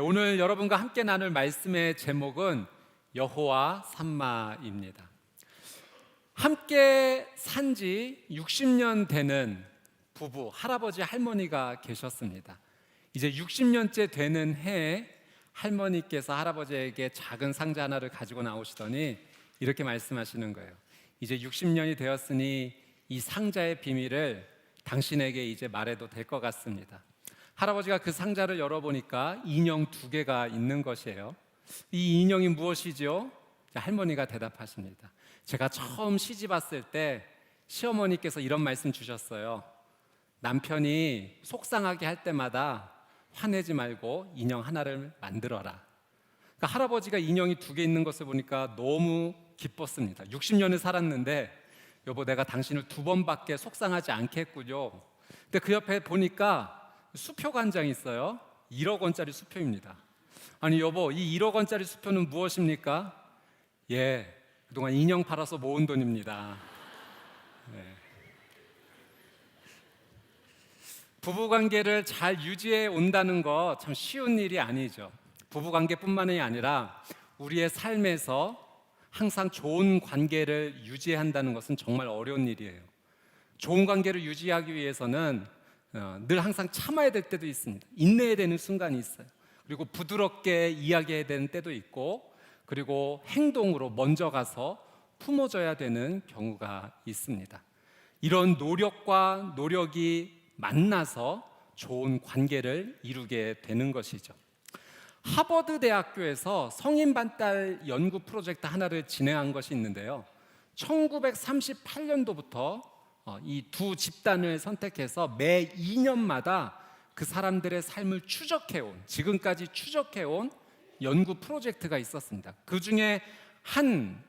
오늘 여러분과 함께 나눌 말씀의 제목은 여호와 삼마입니다. 함께 산 지 60년 되는 부부, 할아버지, 할머니가 계셨습니다. 이제 60년째 되는 해에 할머니께서 할아버지에게 작은 상자 하나를 가지고 나오시더니 이렇게 말씀하시는 거예요. 이제 60년이 되었으니 이 상자의 비밀을 당신에게 이제 말해도 될 것 같습니다. 할아버지가 그 상자를 열어보니까 인형 2개가 있는 것이에요. 이 인형이 무엇이죠? 할머니가 대답하십니다. 제가 처음 시집 왔을 때 시어머니께서 이런 말씀 주셨어요. 남편이 속상하게 할 때마다 화내지 말고 인형 하나를 만들어라. 그러니까 할아버지가 인형이 2개 있는 것을 보니까 너무 기뻤습니다. 60년을 살았는데 여보, 내가 당신을 2번밖에 속상하지 않겠군요. 근데 그 옆에 보니까 수표가 한 장 있어요. 1억 원짜리 수표입니다. 아니 여보, 이 1억 원짜리 수표는 무엇입니까? 예, 그동안 인형 팔아서 모은 돈입니다. 네. 부부관계를 잘 유지해 온다는 거 참 쉬운 일이 아니죠. 부부관계뿐만이 아니라 우리의 삶에서 항상 좋은 관계를 유지한다는 것은 정말 어려운 일이에요. 좋은 관계를 유지하기 위해서는 늘 항상 참아야 될 때도 있습니다. 인내해야 되는 순간이 있어요. 그리고 부드럽게 이야기해야 되는 때도 있고, 그리고 행동으로 먼저 가서 품어줘야 되는 경우가 있습니다. 이런 노력과 노력이 만나서 좋은 관계를 이루게 되는 것이죠. 하버드 대학교에서 성인 반달 연구 프로젝트 하나를 진행한 것이 있는데요. 1938년도부터 이 2 집단을 선택해서 매 2년마다 그 사람들의 삶을 추적해온, 지금까지 추적해온 연구 프로젝트가 있었습니다. 그 중에 한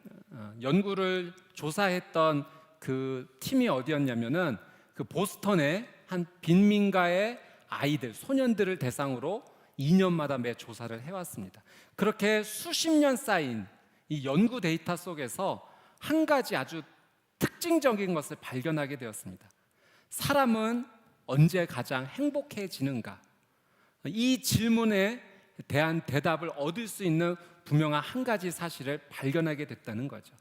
연구를 조사했던 그 팀이 어디였냐면은 그 보스턴의 한 빈민가의 아이들, 소년들을 대상으로 2년마다 매 조사를 해왔습니다. 그렇게 수십 년 쌓인 이 연구 데이터 속에서 한 가지 아주 특징적인 것을 발견하게 되었습니다. 사람은 언제 가장 행복해지는가? 이 질문에 대한 대답을 얻을 수 있는 분명한 한 가지 사실을 발견하게 됐다는 거죠.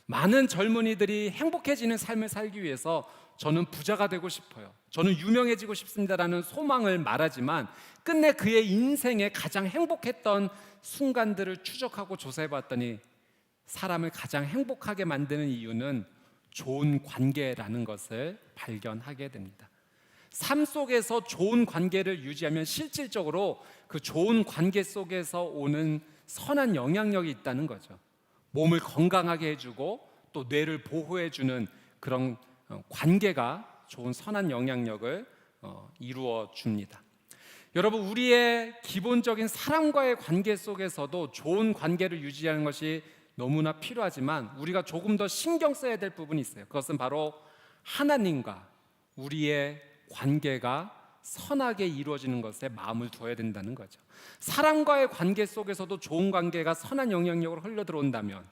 많은 젊은이들이 행복해지는 삶을 살기 위해서 저는 부자가 되고 싶어요, 저는 유명해지고 싶습니다라는 소망을 말하지만 끝내 그의 인생에 가장 행복했던 순간들을 추적하고 조사해 봤더니 사람을 가장 행복하게 만드는 이유는 좋은 관계라는 것을 발견하게 됩니다. 삶 속에서 좋은 관계를 유지하면 실질적으로 그 좋은 관계 속에서 오는 선한 영향력이 있다는 거죠. 몸을 건강하게 해주고 또 뇌를 보호해주는 그런 관계가 좋은 선한 영향력을 이루어 줍니다. 여러분, 우리의 기본적인 사람과의 관계 속에서도 좋은 관계를 유지하는 것이 너무나 필요하지만 우리가 조금 더 신경 써야 될 부분이 있어요. 그것은 바로 하나님과 우리의 관계가 선하게 이루어지는 것에 마음을 두어야 된다는 거죠. 사람과의 관계 속에서도 좋은 관계가 선한 영향력으로 흘러들어온다면,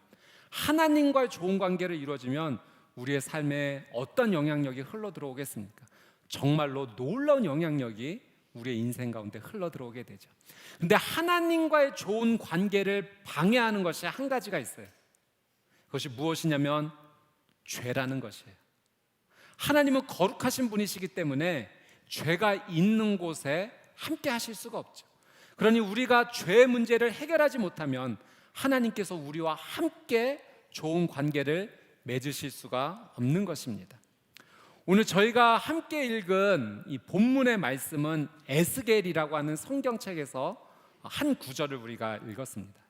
하나님과의 좋은 관계를 이루어지면 우리의 삶에 어떤 영향력이 흘러들어오겠습니까? 정말로 놀라운 영향력이 우리의 인생 가운데 흘러들어오게 되죠. 근데 하나님과의 좋은 관계를 방해하는 것이 한 가지가 있어요. 그것이 무엇이냐면 죄라는 것이에요. 하나님은 거룩하신 분이시기 때문에 죄가 있는 곳에 함께 하실 수가 없죠. 그러니 우리가 죄의 문제를 해결하지 못하면 하나님께서 우리와 함께 좋은 관계를 맺으실 수가 없는 것입니다. 오늘 저희가 함께 읽은 이 본문의 말씀은 에스겔이라고 하는 성경책에서 한 구절을 우리가 읽었습니다.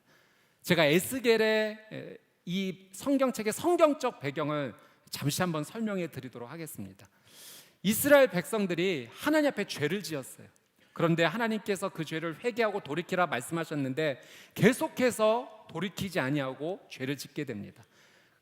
제가 에스겔의 이 성경책의 성경적 배경을 잠시 한번 설명해 드리도록 하겠습니다. 이스라엘 백성들이 하나님 앞에 죄를 지었어요. 그런데 하나님께서 그 죄를 회개하고 돌이키라 말씀하셨는데 계속해서 돌이키지 아니하고 죄를 짓게 됩니다.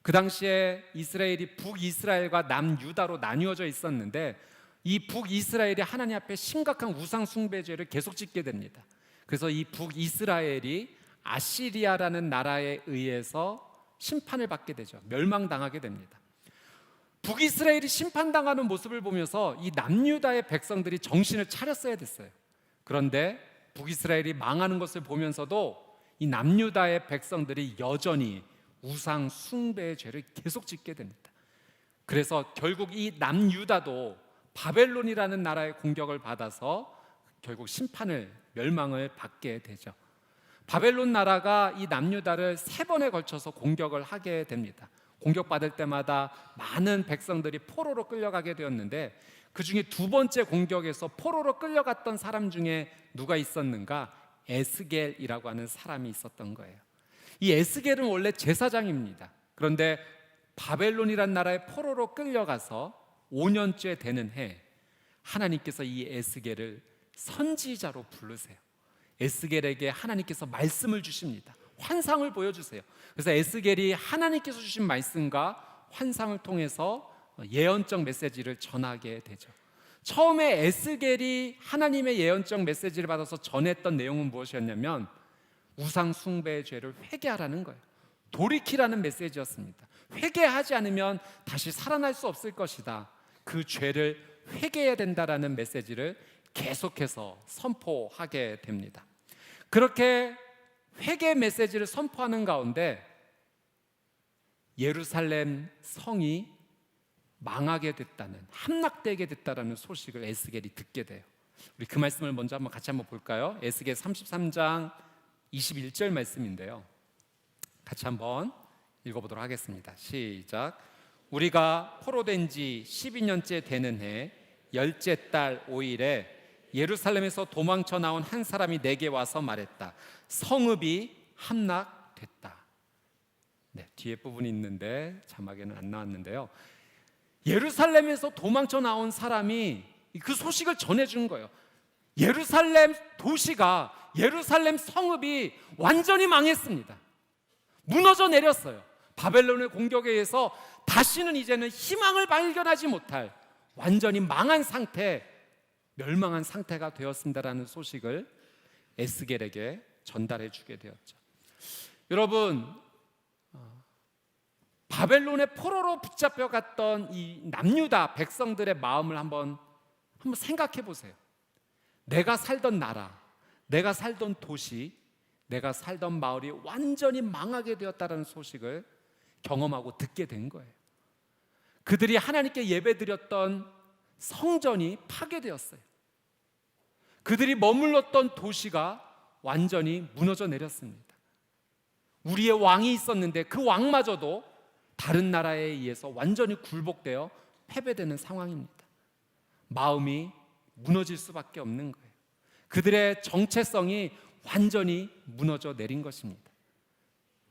그 당시에 이스라엘이 북이스라엘과 남유다로 나뉘어져 있었는데 이 북이스라엘이 하나님 앞에 심각한 우상 숭배죄를 계속 짓게 됩니다. 그래서 이 북이스라엘이 아시리아라는 나라에 의해서 심판을 받게 되죠. 멸망당하게 됩니다. 북이스라엘이 심판당하는 모습을 보면서 이 남유다의 백성들이 정신을 차렸어야 됐어요. 그런데 북이스라엘이 망하는 것을 보면서도 이 남유다의 백성들이 여전히 우상 숭배의 죄를 계속 짓게 됩니다. 그래서 결국 이 남유다도 바벨론이라는 나라의 공격을 받아서 결국 심판을, 멸망을 받게 되죠. 바벨론 나라가 이 남유다를 3번에 걸쳐서 공격을 하게 됩니다. 공격받을 때마다 많은 백성들이 포로로 끌려가게 되었는데, 그 중에 2번째 공격에서 포로로 끌려갔던 사람 중에 누가 있었는가? 에스겔이라고 하는 사람이 있었던 거예요. 이 에스겔은 원래 제사장입니다. 그런데 바벨론이란 나라의 포로로 끌려가서 5년째 되는 해, 하나님께서 이 에스겔을 선지자로 부르세요. 에스겔에게 하나님께서 말씀을 주십니다. 환상을 보여주세요. 그래서 에스겔이 하나님께서 주신 말씀과 환상을 통해서 예언적 메시지를 전하게 되죠. 처음에 에스겔이 하나님의 예언적 메시지를 받아서 전했던 내용은 무엇이었냐면 우상 숭배의 죄를 회개하라는 거예요. 돌이키라는 메시지였습니다. 회개하지 않으면 다시 살아날 수 없을 것이다. 그 죄를 회개해야 된다라는 메시지를 계속해서 선포하게 됩니다. 그렇게 회개 메시지를 선포하는 가운데 예루살렘 성이 망하게 됐다는, 함락되게 됐다라는 소식을 에스겔이 듣게 돼요. 우리 그 말씀을 먼저 같이 한번 볼까요? 에스겔 33장 21절 말씀인데요, 같이 한번 읽어보도록 하겠습니다. 시작. 우리가 포로된 지 12년째 되는 해 10째 달 5일에 예루살렘에서 도망쳐 나온 한 사람이 내게 와서 말했다. 성읍이 함락됐다. 네, 뒤에 부분이 있는데 자막에는 안 나왔는데요, 예루살렘에서 도망쳐 나온 사람이 그 소식을 전해준 거예요. 예루살렘 도시가, 예루살렘 성읍이 완전히 망했습니다. 무너져 내렸어요. 바벨론의 공격에 의해서 다시는 이제는 희망을 발견하지 못할 완전히 망한 상태, 멸망한 상태가 되었습니다라는 소식을 에스겔에게 전달해 주게 되었죠. 여러분, 바벨론의 포로로 붙잡혀 갔던 이 남유다 백성들의 마음을 한번 생각해 보세요. 내가 살던 나라, 내가 살던 도시, 내가 살던 마을이 완전히 망하게 되었다는 소식을 경험하고 듣게 된 거예요. 그들이 하나님께 예배드렸던 성전이 파괴되었어요. 그들이 머물렀던 도시가 완전히 무너져 내렸습니다. 우리의 왕이 있었는데 그 왕마저도 다른 나라에 의해서 완전히 굴복되어 패배되는 상황입니다. 마음이 무너질 수밖에 없는 거예요. 그들의 정체성이 완전히 무너져 내린 것입니다.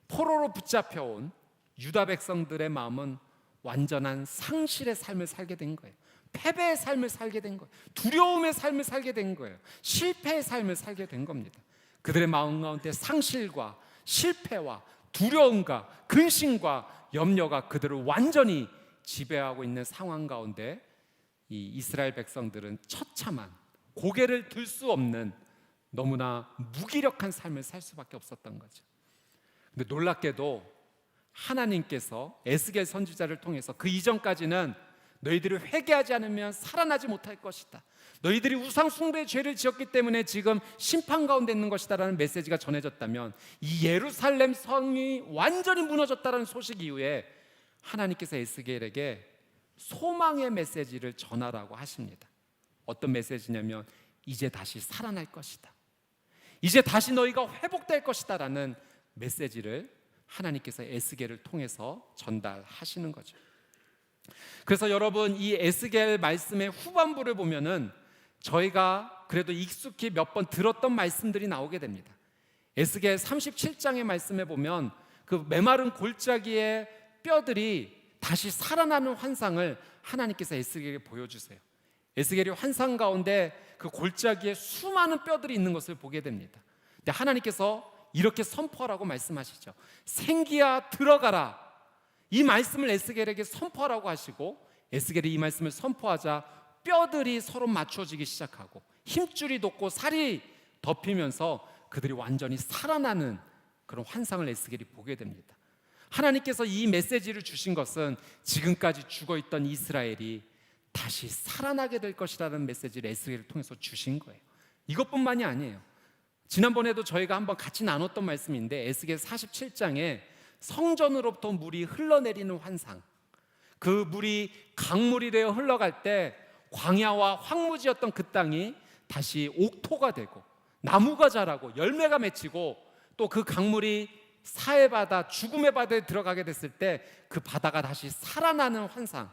포로로 붙잡혀온 유다 백성들의 마음은 완전한 상실의 삶을 살게 된 거예요. 패배의 삶을 살게 된 거예요. 두려움의 삶을 살게 된 거예요. 실패의 삶을 살게 된 겁니다. 그들의 마음 가운데 상실과 실패와 두려움과 근심과 염려가 그들을 완전히 지배하고 있는 상황 가운데 이 이스라엘 백성들은 처참한, 고개를 들 수 없는 너무나 무기력한 삶을 살 수밖에 없었던 거죠. 근데 놀랍게도 하나님께서 에스겔 선지자를 통해서 그 이전까지는 너희들이 회개하지 않으면 살아나지 못할 것이다, 너희들이 우상 숭배의 죄를 지었기 때문에 지금 심판 가운데 있는 것이다 라는 메시지가 전해졌다면, 이 예루살렘 성이 완전히 무너졌다는 소식 이후에 하나님께서 에스겔에게 소망의 메시지를 전하라고 하십니다. 어떤 메시지냐면 이제 다시 살아날 것이다, 이제 다시 너희가 회복될 것이다 라는 메시지를 하나님께서 에스겔을 통해서 전달하시는 거죠. 그래서 여러분, 이 에스겔 말씀의 후반부를 보면은 저희가 그래도 익숙히 몇 번 들었던 말씀들이 나오게 됩니다. 에스겔 37장의 말씀에 보면 그 메마른 골짜기의 뼈들이 다시 살아나는 환상을 하나님께서 에스겔에게 보여주세요. 에스겔이 환상 가운데 그 골짜기에 수많은 뼈들이 있는 것을 보게 됩니다. 근데 하나님께서 이렇게 선포하라고 말씀하시죠. 생기야 들어가라. 이 말씀을 에스겔에게 선포하라고 하시고, 에스겔이 이 말씀을 선포하자 뼈들이 서로 맞춰지기 시작하고 힘줄이 돋고 살이 덮이면서 그들이 완전히 살아나는 그런 환상을 에스겔이 보게 됩니다. 하나님께서 이 메시지를 주신 것은 지금까지 죽어있던 이스라엘이 다시 살아나게 될 것이라는 메시지를 에스겔을 통해서 주신 거예요. 이것뿐만이 아니에요. 지난번에도 저희가 한번 같이 나눴던 말씀인데 에스겔 47장에 성전으로부터 물이 흘러내리는 환상, 그 물이 강물이 되어 흘러갈 때 광야와 황무지였던 그 땅이 다시 옥토가 되고 나무가 자라고 열매가 맺히고 또 그 강물이 사해 바다, 죽음의 바다에 들어가게 됐을 때 그 바다가 다시 살아나는 환상,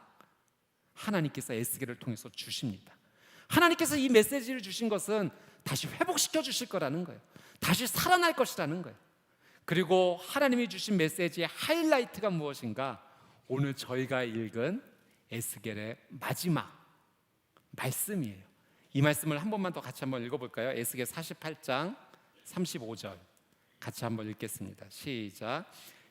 하나님께서 에스겔을 통해서 주십니다. 하나님께서 이 메시지를 주신 것은 다시 회복시켜 주실 거라는 거예요. 다시 살아날 것이라는 거예요. 그리고 하나님이 주신 메시지의 하이라이트가 무엇인가? 오늘 저희가 읽은 에스겔의 마지막 말씀이에요. 이 말씀을 한 번만 더 같이 한번 읽어볼까요? 에스겔 48장 35절 같이 한번 읽겠습니다. 시작.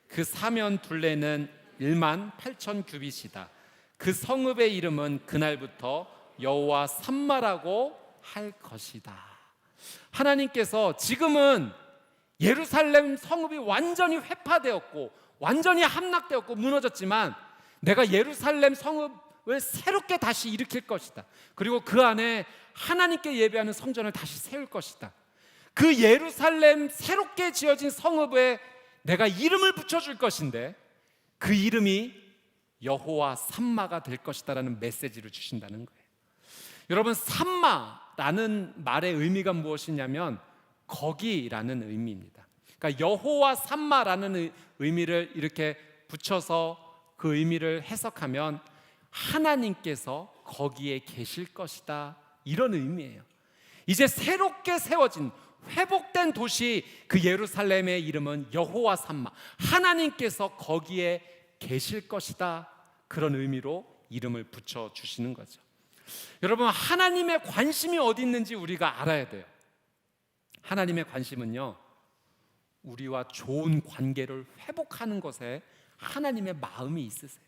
그 사면 둘레는 1만 8천 규빗이다. 그 성읍의 이름은 그날부터 여호와 삼마라고 할 것이다. 하나님께서 지금은 예루살렘 성읍이 완전히 회파되었고 완전히 함락되었고 무너졌지만 내가 예루살렘 성읍을 새롭게 다시 일으킬 것이다. 그리고 그 안에 하나님께 예배하는 성전을 다시 세울 것이다. 그 예루살렘 새롭게 지어진 성읍에 내가 이름을 붙여줄 것인데 그 이름이 여호와 삼마가 될 것이다라는 메시지를 주신다는 거예요. 여러분, 삼마라는 말의 의미가 무엇이냐면 거기라는 의미입니다. 그러니까 여호와 삼마라는 의미를 이렇게 붙여서 그 의미를 해석하면 하나님께서 거기에 계실 것이다, 이런 의미예요. 이제 새롭게 세워진 회복된 도시 그 예루살렘의 이름은 여호와 삼마, 하나님께서 거기에 계실 것이다, 그런 의미로 이름을 붙여주시는 거죠. 여러분, 하나님의 관심이 어디 있는지 우리가 알아야 돼요. 하나님의 관심은요, 우리와 좋은 관계를 회복하는 것에 하나님의 마음이 있으세요.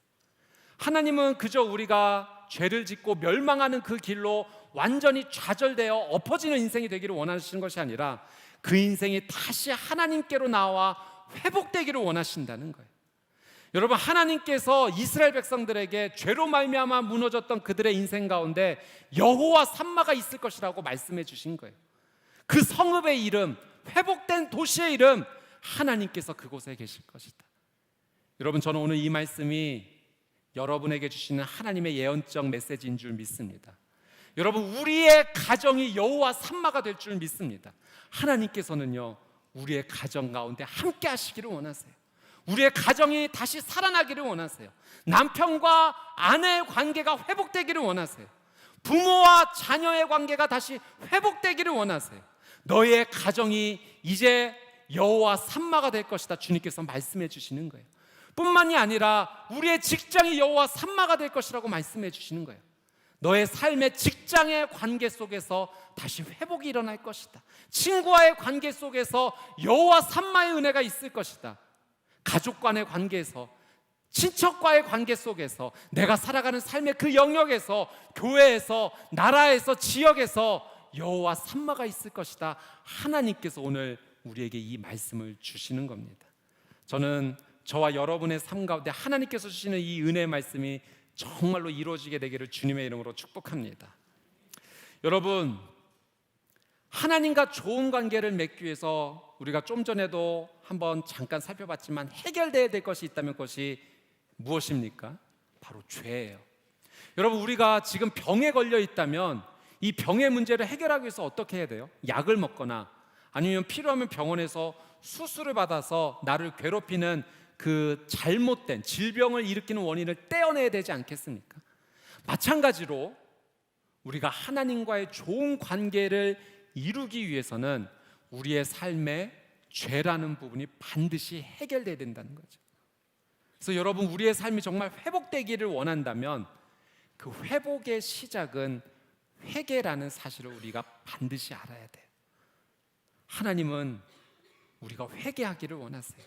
하나님은 그저 우리가 죄를 짓고 멸망하는 그 길로 완전히 좌절되어 엎어지는 인생이 되기를 원하시는 것이 아니라 그 인생이 다시 하나님께로 나와 회복되기를 원하신다는 거예요. 여러분, 하나님께서 이스라엘 백성들에게 죄로 말미암아 무너졌던 그들의 인생 가운데 여호와 삼마가 있을 것이라고 말씀해 주신 거예요. 그 성읍의 이름, 회복된 도시의 이름, 하나님께서 그곳에 계실 것이다. 여러분, 저는 오늘 이 말씀이 여러분에게 주시는 하나님의 예언적 메시지인 줄 믿습니다. 여러분, 우리의 가정이 여호와 삼마가 될 줄 믿습니다. 하나님께서는요, 우리의 가정 가운데 함께 하시기를 원하세요. 우리의 가정이 다시 살아나기를 원하세요. 남편과 아내의 관계가 회복되기를 원하세요. 부모와 자녀의 관계가 다시 회복되기를 원하세요. 너의 가정이 이제 여호와 삼마가 될 것이다, 주님께서 말씀해 주시는 거예요. 뿐만이 아니라 우리의 직장이 여호와 삼마가 될 것이라고 말씀해 주시는 거예요. 너의 삶의 직장의 관계 속에서 다시 회복이 일어날 것이다. 친구와의 관계 속에서 여호와 삼마의 은혜가 있을 것이다. 가족 간의 관계에서, 친척과의 관계 속에서, 내가 살아가는 삶의 그 영역에서, 교회에서, 나라에서, 지역에서 여호와 삼마가 있을 것이다. 하나님께서 오늘 우리에게 이 말씀을 주시는 겁니다. 저는 저와 여러분의 삶 가운데 하나님께서 주시는 이 은혜의 말씀이 정말로 이루어지게 되기를 주님의 이름으로 축복합니다. 여러분, 하나님과 좋은 관계를 맺기 위해서 우리가 좀 전에도 한번 잠깐 살펴봤지만 해결돼야 될 것이 있다면 그것이 무엇입니까? 바로 죄예요. 여러분, 우리가 지금 병에 걸려 있다면 이 병의 문제를 해결하기 위해서 어떻게 해야 돼요? 약을 먹거나 아니면 필요하면 병원에서 수술을 받아서 나를 괴롭히는 그 잘못된 질병을 일으키는 원인을 떼어내야 되지 않겠습니까? 마찬가지로 우리가 하나님과의 좋은 관계를 이루기 위해서는 우리의 삶에 죄라는 부분이 반드시 해결돼야 된다는 거죠. 그래서 여러분, 우리의 삶이 정말 회복되기를 원한다면 그 회복의 시작은 회개라는 사실을 우리가 반드시 알아야 돼요. 하나님은 우리가 회개하기를 원하세요.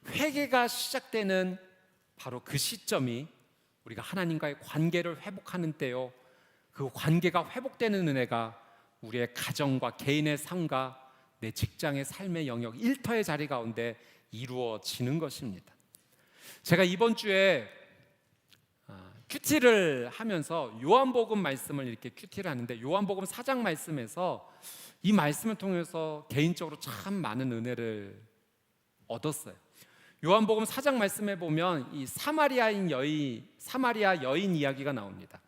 회개가 시작되는 바로 그 시점이 우리가 하나님과의 관계를 회복하는 때요, 그 관계가 회복되는 은혜가 우리의 가정과 개인의 삶과 내 직장의 삶의 영역, 일터의 자리 가운데 이루어지는 것입니다. 제가 이번 주에 큐티를 하면서 요한복음 말씀을 이렇게 큐티를 하는데 요한복음 4장 말씀에서 이 말씀을 통해서 개인적으로 참 많은 은혜를 얻었어요. 요한복음 4장 말씀에 보면 이 사마리아 여인 이야기가 나옵니다.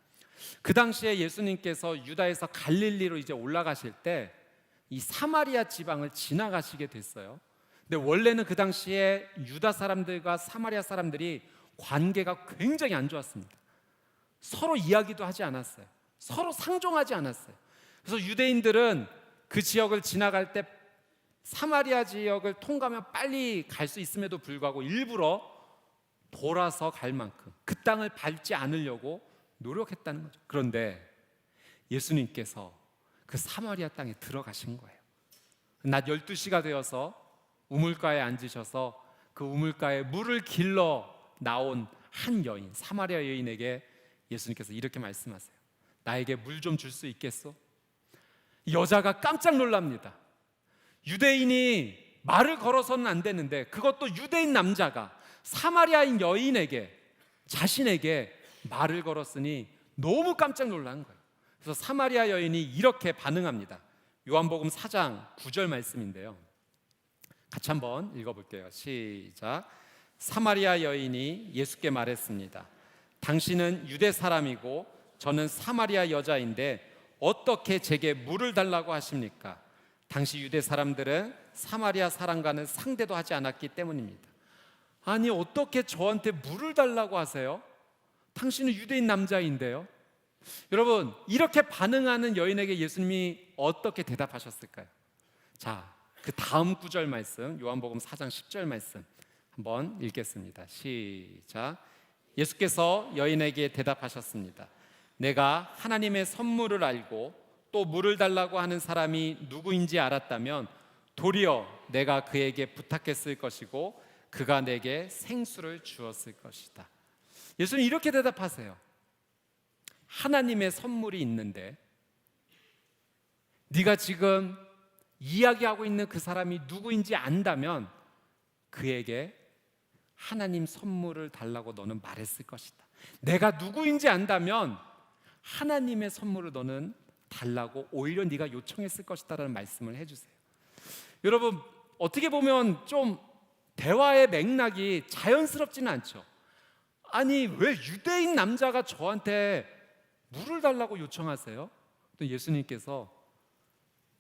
그 당시에 예수님께서 유다에서 갈릴리로 이제 올라가실 때 이 사마리아 지방을 지나가시게 됐어요. 근데 원래는 그 당시에 유다 사람들과 사마리아 사람들이 관계가 굉장히 안 좋았습니다. 서로 이야기도 하지 않았어요. 서로 상종하지 않았어요. 그래서 유대인들은 그 지역을 지나갈 때 사마리아 지역을 통과하면 빨리 갈 수 있음에도 불구하고 일부러 돌아서 갈 만큼 그 땅을 밟지 않으려고 노력했다는 거죠. 그런데 예수님께서 그 사마리아 땅에 들어가신 거예요. 낮 12시가 되어서 우물가에 앉으셔서 그 우물가에 물을 길러 나온 한 여인, 사마리아 여인에게 예수님께서 이렇게 말씀하세요. 나에게 물 좀 줄 수 있겠소? 여자가 깜짝 놀랍니다. 유대인이 말을 걸어서는 안 되는데 그것도 유대인 남자가 사마리아인 여인에게 자신에게 말을 걸었으니 너무 깜짝 놀란 거예요. 그래서 사마리아 여인이 이렇게 반응합니다. 요한복음 4장 9절 말씀인데요. 같이 한번 읽어볼게요. 시작. 사마리아 여인이 예수께 말했습니다. 당신은 유대 사람이고 저는 사마리아 여자인데 어떻게 제게 물을 달라고 하십니까? 당시 유대 사람들은 사마리아 사람과는 상대도 하지 않았기 때문입니다. 아니 어떻게 저한테 물을 달라고 하세요? 당신은 유대인 남자인데요. 여러분 이렇게 반응하는 여인에게 예수님이 어떻게 대답하셨을까요? 자, 그 다음 구절 말씀 요한복음 4장 10절 말씀 한번 읽겠습니다. 시작. 예수께서 여인에게 대답하셨습니다. 내가 하나님의 선물을 알고 또 물을 달라고 하는 사람이 누구인지 알았다면 도리어 내가 그에게 부탁했을 것이고 그가 내게 생수를 주었을 것이다. 예수님 이렇게 대답하세요. 하나님의 선물이 있는데 네가 지금 이야기하고 있는 그 사람이 누구인지 안다면 그에게 하나님 선물을 달라고 너는 말했을 것이다. 내가 누구인지 안다면 하나님의 선물을 너는 달라고 오히려 네가 요청했을 것이다 라는 말씀을 해주세요. 여러분 어떻게 보면 좀 대화의 맥락이 자연스럽지는 않죠. 아니 왜 유대인 남자가 저한테 물을 달라고 요청하세요? 또 예수님께서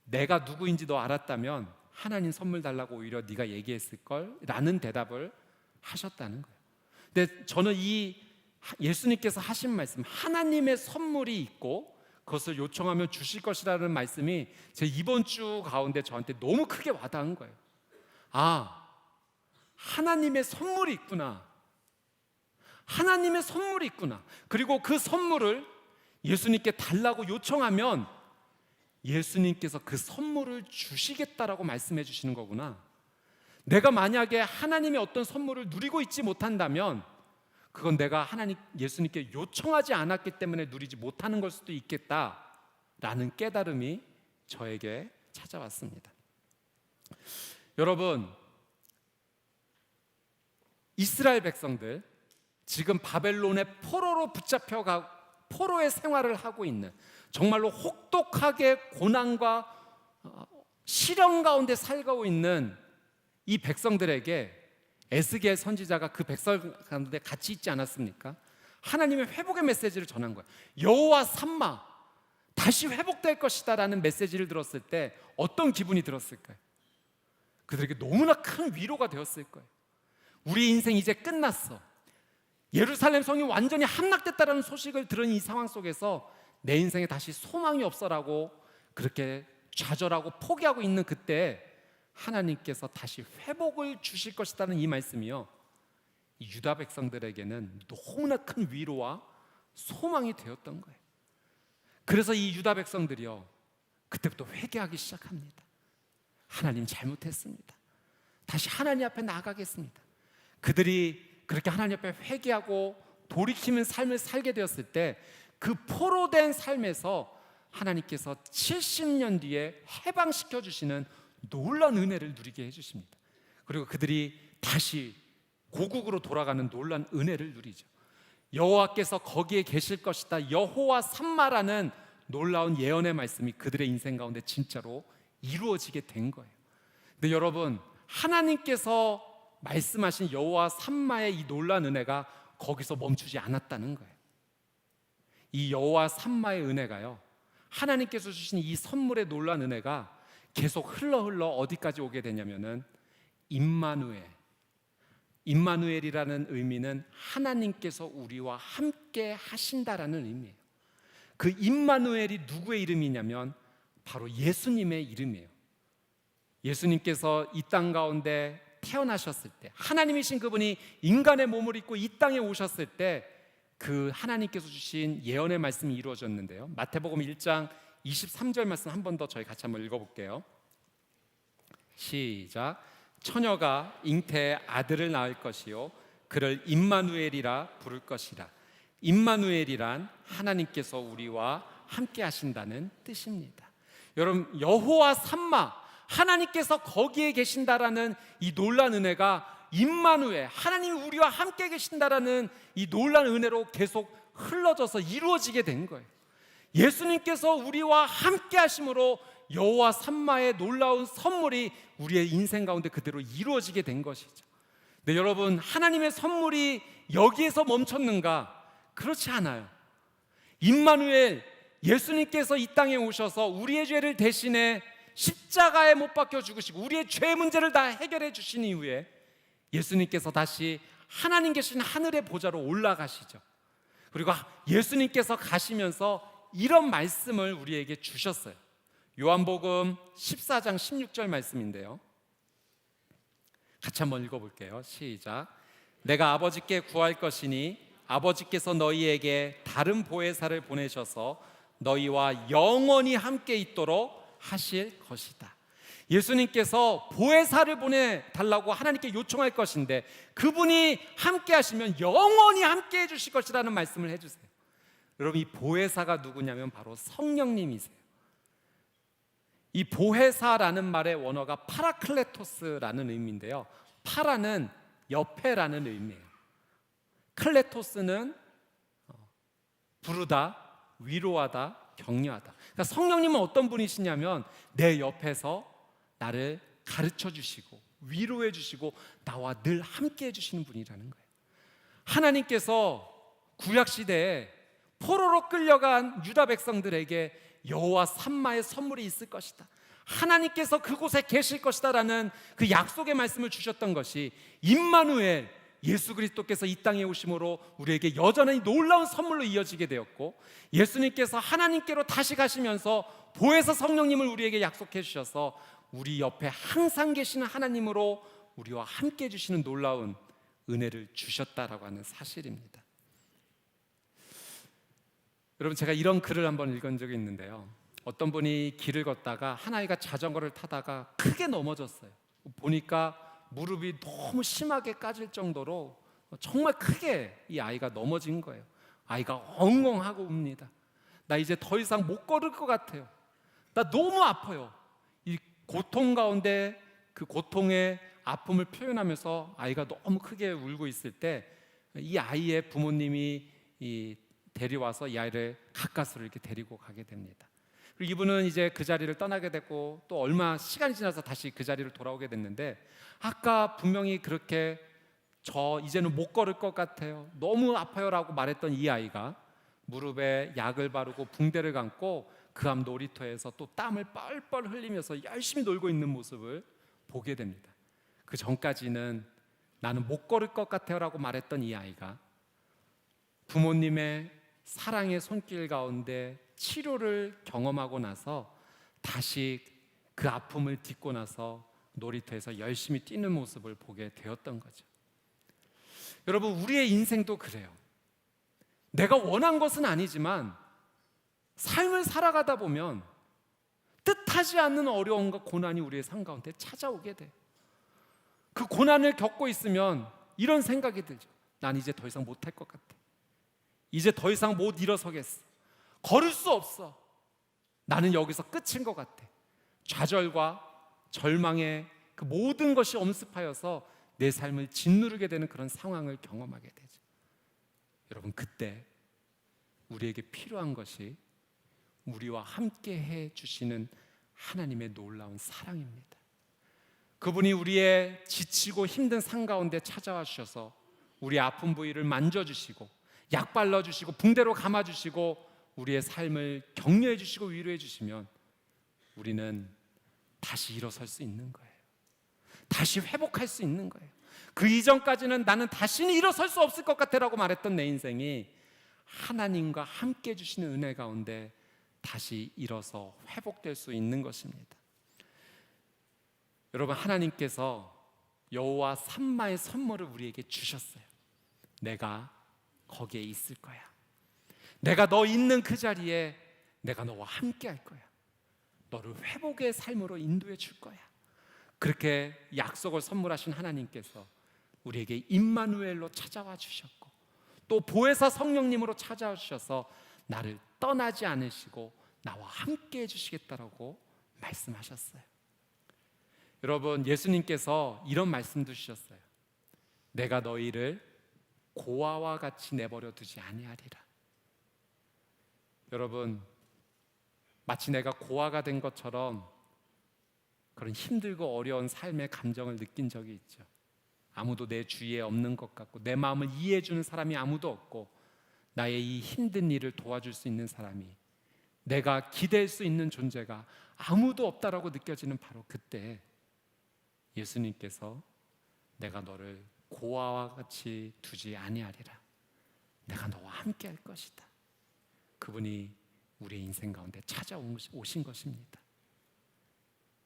내가 누구인지 너 알았다면 하나님 선물 달라고 오히려 네가 얘기했을 걸 라는 대답을 하셨다는 거예요. 근데 저는 이 예수님께서 하신 말씀 하나님의 선물이 있고 그것을 요청하면 주실 것이라는 말씀이 제 이번 주 가운데 저한테 너무 크게 와닿은 거예요. 아, 하나님의 선물이 있구나. 하나님의 선물이 있구나. 그리고 그 선물을 예수님께 달라고 요청하면 예수님께서 그 선물을 주시겠다라고 말씀해 주시는 거구나. 내가 만약에 하나님의 어떤 선물을 누리고 있지 못한다면 그건 내가 예수님께 요청하지 않았기 때문에 누리지 못하는 걸 수도 있겠다라는 깨달음이 저에게 찾아왔습니다. 여러분, 이스라엘 백성들 지금 바벨론의 포로로 붙잡혀가 포로의 생활을 하고 있는 정말로 혹독하게 고난과 시련 가운데 살고 있는 이 백성들에게 에스겔 선지자가 그 백성 가운데 같이 있지 않았습니까? 하나님의 회복의 메시지를 전한 거예요. 여호와 삼마 다시 회복될 것이다 라는 메시지를 들었을 때 어떤 기분이 들었을까요? 그들에게 너무나 큰 위로가 되었을 거예요. 우리 인생 이제 끝났어. 예루살렘 성이 완전히 함락됐다라는 소식을 들은 이 상황 속에서 내 인생에 다시 소망이 없어라고 그렇게 좌절하고 포기하고 있는 그때 하나님께서 다시 회복을 주실 것이라는 이 말씀이요, 이 유다 백성들에게는 너무나 큰 위로와 소망이 되었던 거예요. 그래서 이 유다 백성들이요 그때부터 회개하기 시작합니다. 하나님 잘못했습니다. 다시 하나님 앞에 나아가겠습니다. 그들이 그렇게 하나님 앞에 회개하고 돌이키는 삶을 살게 되었을 때 그 포로된 삶에서 하나님께서 70년 뒤에 해방시켜 주시는 놀라운 은혜를 누리게 해주십니다. 그리고 그들이 다시 고국으로 돌아가는 놀라운 은혜를 누리죠. 여호와께서 거기에 계실 것이다, 여호와 삼마라는 놀라운 예언의 말씀이 그들의 인생 가운데 진짜로 이루어지게 된 거예요. 근데 여러분, 하나님께서 말씀하신 여호와 삼마의 이 놀라운 은혜가 거기서 멈추지 않았다는 거예요. 이 여호와 삼마의 은혜가요, 하나님께서 주신 이 선물의 놀라운 은혜가 계속 흘러 어디까지 오게 되냐면은 임마누엘이라는 의미는 하나님께서 우리와 함께 하신다라는 의미예요. 그 임마누엘이 누구의 이름이냐면 바로 예수님의 이름이에요. 예수님께서 이 땅 가운데 태어나셨을 때, 하나님이신 그분이 인간의 몸을 입고 이 땅에 오셨을 때 그 하나님께서 주신 예언의 말씀이 이루어졌는데요, 마태복음 1장 23절 말씀 한 번 더 저희 같이 한번 읽어볼게요. 시작. 처녀가 잉태에 아들을 낳을 것이요 그를 임마누엘이라 부를 것이라. 임마누엘이란 하나님께서 우리와 함께 하신다는 뜻입니다. 여러분, 여호와 삼마, 하나님께서 거기에 계신다라는 이 놀라운 은혜가 임마누엘, 하나님이 우리와 함께 계신다라는 이 놀라운 은혜로 계속 흘러져서 이루어지게 된 거예요. 예수님께서 우리와 함께 하심으로 여호와 삼마의 놀라운 선물이 우리의 인생 가운데 그대로 이루어지게 된 것이죠. 근데 여러분, 하나님의 선물이 여기에서 멈췄는가? 그렇지 않아요. 임마누엘, 예수님께서 이 땅에 오셔서 우리의 죄를 대신해 십자가에 못 박혀 죽으시고 우리의 죄 문제를 다 해결해 주신 이후에 예수님께서 다시 하나님 계신 하늘의 보좌로 올라가시죠. 그리고 예수님께서 가시면서 이런 말씀을 우리에게 주셨어요. 요한복음 14장 16절 말씀인데요, 같이 한번 읽어볼게요. 시작. 내가 아버지께 구할 것이니 아버지께서 너희에게 다른 보혜사를 보내셔서 너희와 영원히 함께 있도록 하실 것이다. 예수님께서 보혜사를 보내달라고 하나님께 요청할 것인데 그분이 함께 하시면 영원히 함께 해주실 것이라는 말씀을 해주세요. 여러분, 이 보혜사가 누구냐면 바로 성령님이세요. 이 보혜사라는 말의 원어가 파라클레토스라는 의미인데요, 파라는 옆에라는 의미예요. 클레토스는 부르다, 위로하다, 격려하다. 그러니까 성령님은 어떤 분이시냐면 내 옆에서 나를 가르쳐 주시고 위로해 주시고 나와 늘 함께 해주시는 분이라는 거예요. 하나님께서 구약시대에 포로로 끌려간 유다 백성들에게 여호와 삼마의 선물이 있을 것이다, 하나님께서 그곳에 계실 것이다 라는 그 약속의 말씀을 주셨던 것이 임마누엘, 예수 그리스도께서 이 땅에 오심으로 우리에게 여전히 놀라운 선물로 이어지게 되었고, 예수님께서 하나님께로 다시 가시면서 보혜사 성령님을 우리에게 약속해 주셔서 우리 옆에 항상 계시는 하나님으로 우리와 함께 해주시는 놀라운 은혜를 주셨다라고 하는 사실입니다. 여러분, 제가 이런 글을 한번 읽은 적이 있는데요, 어떤 분이 길을 걷다가 한 아이가 자전거를 타다가 크게 넘어졌어요. 보니까 무릎이 너무 심하게 까질 정도로 정말 크게 이 아이가 넘어진 거예요. 아이가 엉엉하고 웁니다. 나 이제 더 이상 못 걸을 것 같아요. 나 너무 아파요. 이 고통 가운데 그 고통의 아픔을 표현하면서 아이가 너무 크게 울고 있을 때 이 아이의 부모님이 데려와서 이 아이를 가까스로 이렇게 데리고 가게 됩니다. 그리고 이분은 이제 그 자리를 떠나게 됐고 또 얼마 시간이 지나서 다시 그 자리를 돌아오게 됐는데, 아까 분명히 그렇게 저 이제는 못 걸을 것 같아요, 너무 아파요 라고 말했던 이 아이가 무릎에 약을 바르고 붕대를 감고 그 앞 놀이터에서 또 땀을 뻘뻘 흘리면서 열심히 놀고 있는 모습을 보게 됩니다. 그 전까지는 나는 못 걸을 것 같아요 라고 말했던 이 아이가 부모님의 사랑의 손길 가운데 치료를 경험하고 나서 다시 그 아픔을 딛고 나서 놀이터에서 열심히 뛰는 모습을 보게 되었던 거죠. 여러분, 우리의 인생도 그래요. 내가 원한 것은 아니지만 삶을 살아가다 보면 뜻하지 않는 어려움과 고난이 우리의 삶 가운데 찾아오게 돼요. 그 고난을 겪고 있으면 이런 생각이 들죠. 난 이제 더 이상 못할 것 같아. 이제 더 이상 못 일어서겠어. 걸을 수 없어. 나는 여기서 끝인 것 같아. 좌절과 절망의 그 모든 것이 엄습하여서 내 삶을 짓누르게 되는 그런 상황을 경험하게 되죠. 여러분, 그때 우리에게 필요한 것이 우리와 함께 해 주시는 하나님의 놀라운 사랑입니다. 그분이 우리의 지치고 힘든 삶 가운데 찾아와 주셔서 우리 아픈 부위를 만져주시고 약 발라주시고 붕대로 감아주시고 우리의 삶을 격려해 주시고 위로해 주시면 우리는 다시 일어설 수 있는 거예요. 다시 회복할 수 있는 거예요. 그 이전까지는 나는 다시는 일어설 수 없을 것 같아 라고 말했던 내 인생이 하나님과 함께 주시는 은혜 가운데 다시 일어서 회복될 수 있는 것입니다. 여러분, 하나님께서 여호와 삼마의 선물을 우리에게 주셨어요. 내가 거기에 있을 거야. 내가 너 있는 그 자리에 내가 너와 함께 할 거야. 너를 회복의 삶으로 인도해 줄 거야. 그렇게 약속을 선물하신 하나님께서 우리에게 임마누엘로 찾아와 주셨고 또 보혜사 성령님으로 찾아와 주셔서 나를 떠나지 않으시고 나와 함께 해주시겠다라고 말씀하셨어요. 여러분, 예수님께서 이런 말씀도 주셨어요. 내가 너희를 고아와 같이 내버려 두지 아니하리라. 여러분, 마치 내가 고아가 된 것처럼 그런 힘들고 어려운 삶의 감정을 느낀 적이 있죠. 아무도 내 주위에 없는 것 같고 내 마음을 이해해 주는 사람이 아무도 없고 나의 이 힘든 일을 도와줄 수 있는 사람이, 내가 기댈 수 있는 존재가 아무도 없다라고 느껴지는 바로 그때 예수님께서 내가 너를 고아와 같이 두지 아니하리라. 내가 너와 함께 할 것이다. 그분이 우리의 인생 가운데 찾아오신 것입니다.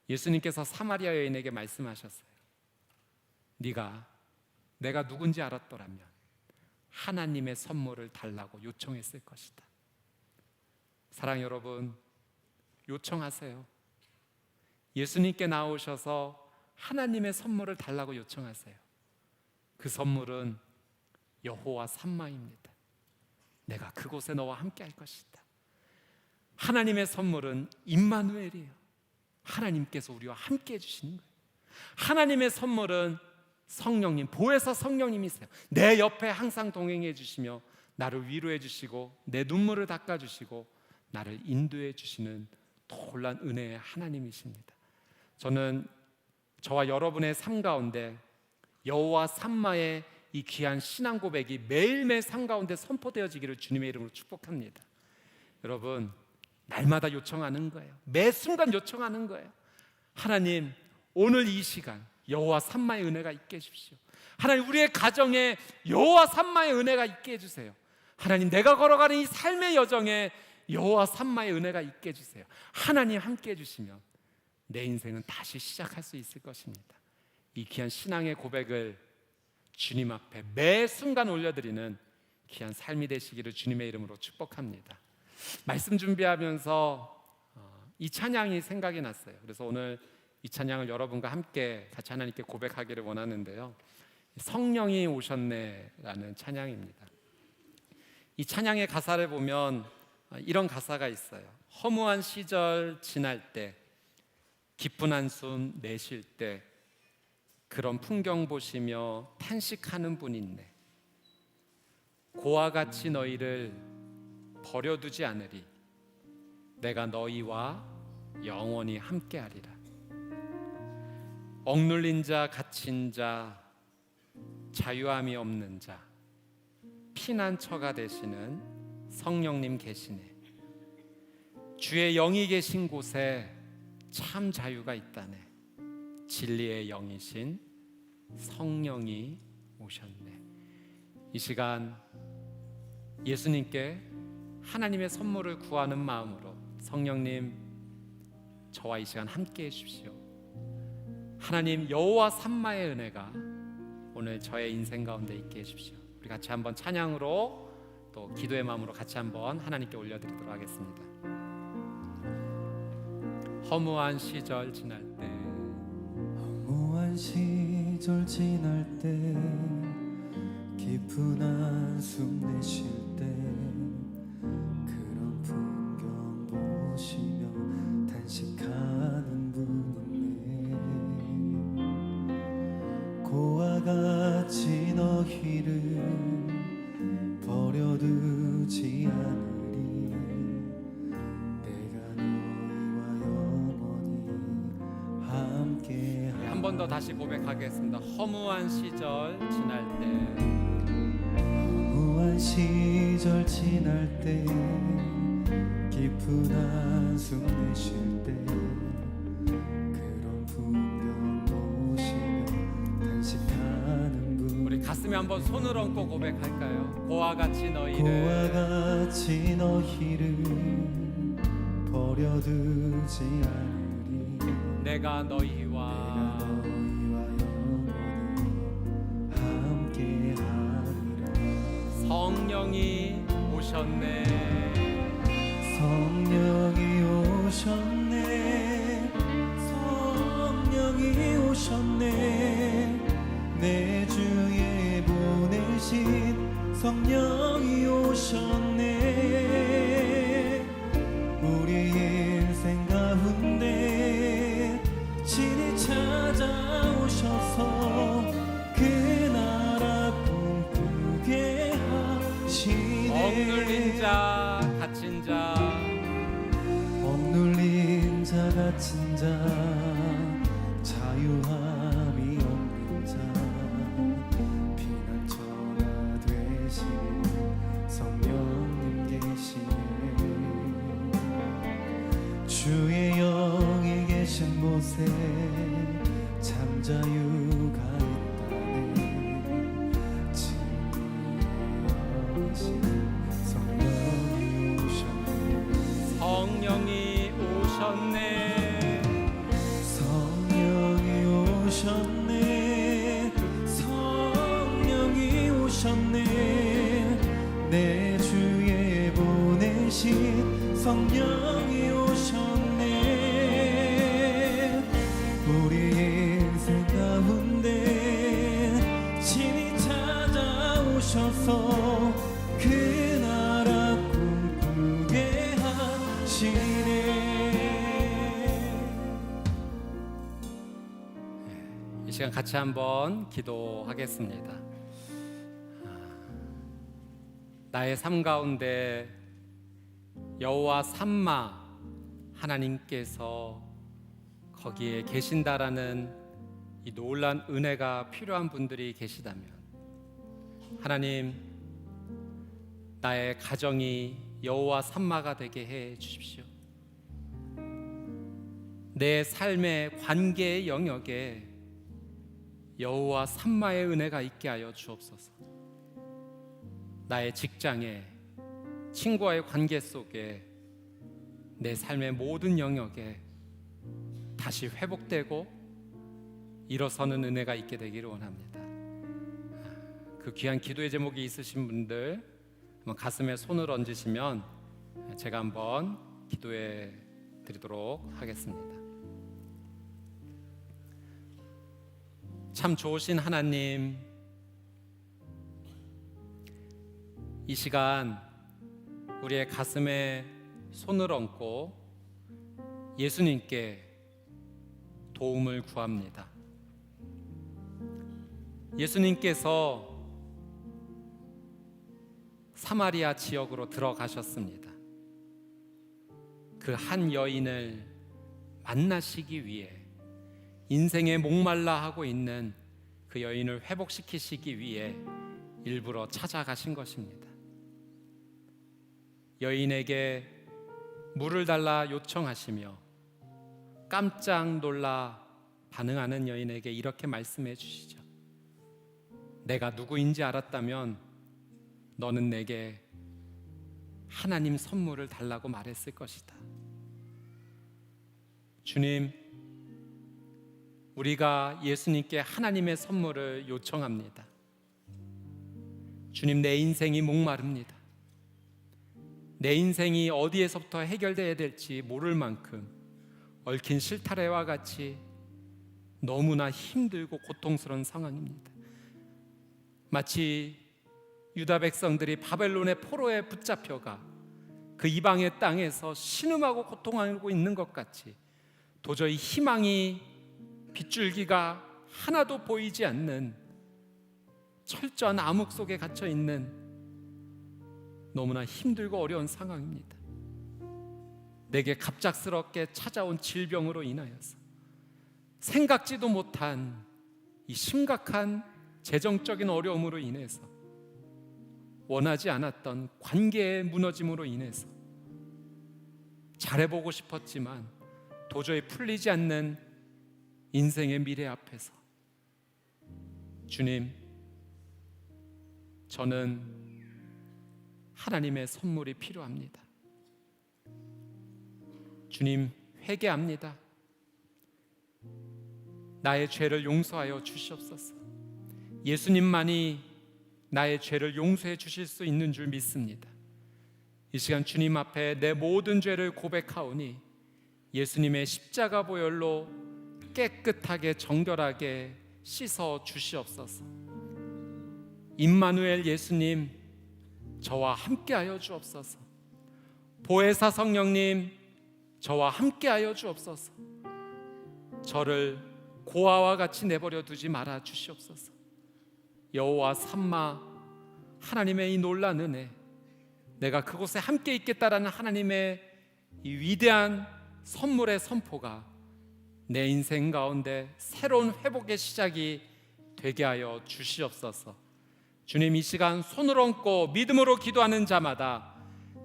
예수님께서 사마리아 여인에게 말씀하셨어요. 네가 내가 누군지 알았더라면 하나님의 선물을 달라고 요청했을 것이다. 사랑 여러분, 요청하세요. 예수님께 나오셔서 하나님의 선물을 달라고 요청하세요. 그 선물은 여호와 삼마입니다. 내가 그곳에 너와 함께 할 것이다. 하나님의 선물은 임마누엘이에요. 하나님께서 우리와 함께 해주시는 거예요. 하나님의 선물은 성령님, 보혜사 성령님이세요. 내 옆에 항상 동행해 주시며 나를 위로해 주시고 내 눈물을 닦아 주시고 나를 인도해 주시는 놀라운 은혜의 하나님이십니다. 저는 저와 여러분의 삶 가운데 여호와 삼마의 이 귀한 신앙 고백이 매일매일 삶 가운데 선포되어지기를 주님의 이름으로 축복합니다. 여러분, 날마다 요청하는 거예요. 매 순간 요청하는 거예요. 하나님, 오늘 이 시간 여호와 삼마의 은혜가 있게 해주십시오. 하나님, 우리의 가정에 여호와 삼마의 은혜가 있게 해주세요. 하나님, 내가 걸어가는 이 삶의 여정에 여호와 삼마의 은혜가 있게 해주세요. 하나님 함께 해주시면 내 인생은 다시 시작할 수 있을 것입니다. 이 귀한 신앙의 고백을 주님 앞에 매 순간 올려드리는 귀한 삶이 되시기를 주님의 이름으로 축복합니다. 말씀 준비하면서 이 찬양이 생각이 났어요. 그래서 오늘 이 찬양을 여러분과 함께 같이 하나님께 고백하기를 원하는데요. 성령이 오셨네라는 찬양입니다. 이 찬양의 가사를 보면 이런 가사가 있어요. 허무한 시절 지날 때, 깊은 한숨 내쉴 때 그런 풍경 보시며 탄식하는 분 있네. 고와 같이 너희를 버려두지 않으리. 내가 너희와 영원히 함께하리라. 억눌린 자, 갇힌 자, 자유함이 없는 자, 피난처가 되시는 성령님 계시네. 주의 영이 계신 곳에 참 자유가 있다네. 진리의 영이신 성령이 오셨네. 이 시간 예수님께 하나님의 선물을 구하는 마음으로 성령님, 저와 이 시간 함께 해주십시오. 하나님, 여호와 삼마의 은혜가 오늘 저의 인생 가운데 있게 해주십시오. 우리 같이 한번 찬양으로 또 기도의 마음으로 같이 한번 하나님께 올려드리도록 하겠습니다. 허무한 시절 지날 때, 허무한 시절 지날 때, 깊은 한숨 내쉴 때 그런 풍경 보시며 탄식하는 분 있네. 고와 같이 너희를 버려두지 않으리. 내가 너희와 영원히 더 다시 고백하겠습니다. 허무한 시절 지날 때, 허무한 시절 지날 때, 깊은 한숨 내쉴 때, 그런 풍경 보시며 단식하는 분, 우리 가슴에 한번 손을 얹고 고백할까요? 고와 같이 고와 너희를 같이 너희를 버려두지 않으리. 내가 너희와 너희와 영원히 함께하리라. 성령이 오셨네. 성령이 오셨네. 성령이 오셨네. 내 주에 보내신 성령이 오셨네. 우리 인생 가운데 친히 찾아오셔서 그 나라 꿈꾸게 하시네. 억눌린 자 갇힌 자 억눌린 자 갇힌 자 자유함이 없는 자 피난처가 되시네. 성령님 계시네. 주의 영이 계신 곳에 참 자유가 있다네. 진리의 여신 성령이 오셨네. 성령이 오셨네. 성령이 오셨네. 성령이 오셨네. 내 주에 보내신 성령이 오셨네. 우리 인생 가운데 친히 찾아오셔서 그 나라 꿈꾸게 하시네. 이 시간 같이 한번 기도하겠습니다. 나의 삶 가운데 여호와 삼마 하나님께서 거기에 계신다라는 이 놀란 은혜가 필요한 분들이 계시다면, 하나님, 나의 가정이 여호와 삼마가 되게 해 주십시오. 내 삶의 관계의 영역에 여호와 삼마의 은혜가 있게 하여 주옵소서. 나의 직장에, 친구와의 관계 속에, 내 삶의 모든 영역에 다시 회복되고 일어서는 은혜가 있게 되기를 원합니다. 그 귀한 기도의 제목이 있으신 분들 한번 가슴에 손을 얹으시면 제가 한번 기도해 드리도록 하겠습니다. 참 좋으신 하나님, 이 시간 우리의 가슴에 손을 얹고 예수님께 도움을 구합니다. 예수님께서 사마리아 지역으로 들어가셨습니다. 그 한 여인을 만나시기 위해, 인생에 목말라 하고 있는 그 여인을 회복시키시기 위해 일부러 찾아가신 것입니다. 여인에게 물을 달라 요청하시며 깜짝 놀라 반응하는 여인에게 이렇게 말씀해 주시죠. 내가 누구인지 알았다면 너는 내게 하나님 선물을 달라고 말했을 것이다. 주님, 우리가 예수님께 하나님의 선물을 요청합니다. 주님, 내 인생이 목마릅니다. 내 인생이 어디에서부터 해결돼야 될지 모를 만큼 얽힌 실타래와 같이 너무나 힘들고 고통스러운 상황입니다. 마치 유다 백성들이 바벨론의 포로에 붙잡혀가 그 이방의 땅에서 신음하고 고통하고 있는 것 같이 도저히 희망이 빗줄기가 하나도 보이지 않는 철저한 암흑 속에 갇혀 있는 너무나 힘들고 어려운 상황입니다. 내게 갑작스럽게 찾아온 질병으로 인하여서 생각지도 못한 이 심각한 재정적인 어려움으로 인해서, 원하지 않았던 관계의 무너짐으로 인해서 잘해보고 싶었지만 도저히 풀리지 않는 인생의 미래 앞에서, 주님, 저는 하나님의 선물이 필요합니다. 주님, 회개합니다. 나의 죄를 용서하여 주시옵소서. 예수님만이 나의 죄를 용서해 주실 수 있는 줄 믿습니다. 이 시간 주님 앞에 내 모든 죄를 고백하오니 예수님의 십자가 보혈로 깨끗하게 정결하게 씻어 주시옵소서. 임마누엘 예수님, 저와 함께하여 주옵소서. 보혜사 성령님, 저와 함께하여 주옵소서. 저를 고아와 같이 내버려 두지 말아 주시옵소서. 여호와 삼마 하나님의 이 놀라운 은혜, 내가 그곳에 함께 있겠다라는 하나님의 이 위대한 선물의 선포가 내 인생 가운데 새로운 회복의 시작이 되게 하여 주시옵소서. 주님, 이 시간 손을 얹고 믿음으로 기도하는 자마다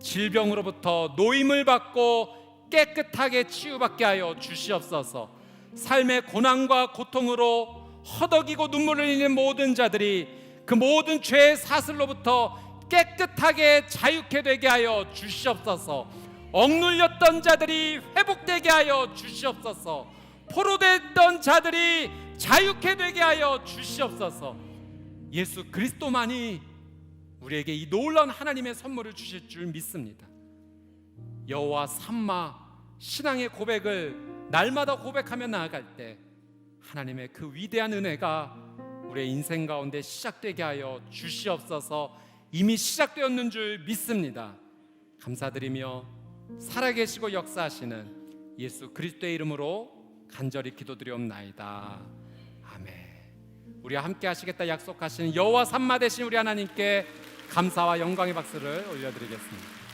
질병으로부터 노임을 받고 깨끗하게 치유받게 하여 주시옵소서. 삶의 고난과 고통으로 허덕이고 눈물을 흘리는 모든 자들이 그 모든 죄의 사슬로부터 깨끗하게 자유케 되게 하여 주시옵소서. 억눌렸던 자들이 회복되게 하여 주시옵소서. 포로됐던 자들이 자유케 되게 하여 주시옵소서. 예수 그리스도만이 우리에게 이 놀라운 하나님의 선물을 주실 줄 믿습니다. 여호와 삼마 신앙의 고백을 날마다 고백하며 나아갈 때 하나님의 그 위대한 은혜가 우리의 인생 가운데 시작되게 하여 주시옵소서. 이미 시작되었는 줄 믿습니다. 감사드리며 살아계시고 역사하시는 예수 그리스도의 이름으로 간절히 기도드리옵나이다. 아멘. 우리와 함께 하시겠다 약속하신 여호와 삼마 되신 우리 하나님께 감사와 영광의 박수를 올려드리겠습니다.